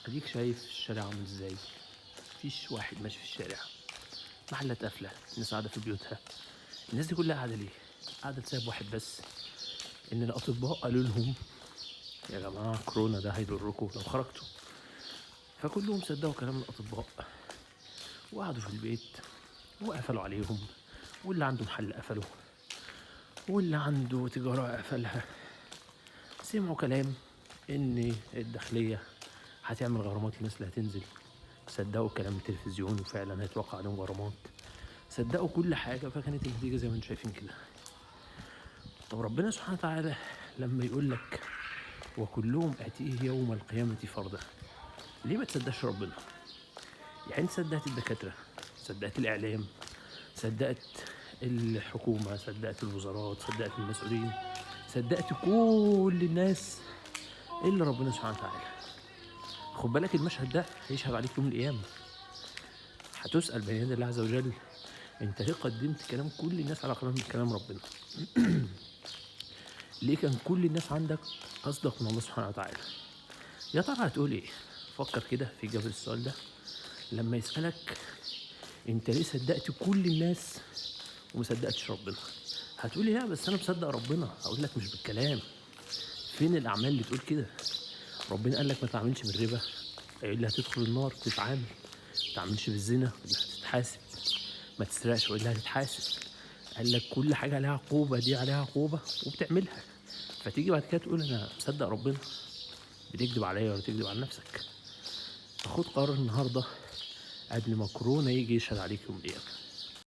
اديك شايف الشارع عامل ازاي. مفيش واحد ماشي في الشارع، محلات قافله، الناس قاعده في بيوتها. الناس دي كلها قاعده ليه؟ قاعده لسبب واحد بس، ان الاطباء قالوا لهم يا جماعه كورونا ده هيضركم لو خرجتوا. فكلهم صدقوا كلام الاطباء وقعدوا في البيت وقفلوا عليهم، واللي عنده محل قفله واللي عنده تجاره قفلها. سمعوا كلام ان الداخليه هتعمل غرامات للناس اللي هتنزل، صدقوا كلام التلفزيون وفعلا هيتوقع عليهم غرامات. صدقوا كل حاجة، فكانت النتيجة زي ما انتم شايفين كده. طب ربنا سبحانه وتعالى لما يقول لك وكلهم آتيه يوم القيامة فردا، ليه ما تصدقش ربنا؟ يعني انت صدقت الدكاترة، صدقت الإعلام، صدقت الحكومة، صدقت الوزارات، صدقت المسؤولين، صدقت كل الناس إلا ربنا سبحانه وتعالى. خد بالك المشهد ده هيشهد عليك يوم القيامة. هتسأل بين يدي الله عز وجل انت ليه قدمت كلام كل الناس على كلام ربنا؟ ليه كان كل الناس عندك اصدق من الله سبحانه وتعالى؟ يا ترى هتقول ايه؟ فكر كده في اجابه السؤال ده لما يسالك انت ليه صدقت كل الناس وما صدقتش ربنا. هتقولي لا بس انا مصدق ربنا. هقول لك مش بالكلام. فين الاعمال اللي تقول كده؟ ربنا قال لك ما تعملش بالربا، قايل لي هتدخل النار تتعامل. ما تعملش بالزنا اللي هتتحاسب. ما تسرقش وإلا هتتحاسب. قال لك كل حاجة عليها عقوبة، دي عليها عقوبة وبتعملها. فتيجي بعد كده تقول أنا مصدق ربنا؟ بتكذب عليا ولا تكذب على نفسك؟ خد قرار النهاردة قبل ما كورونا يجي يشهد عليك يوم القيامة.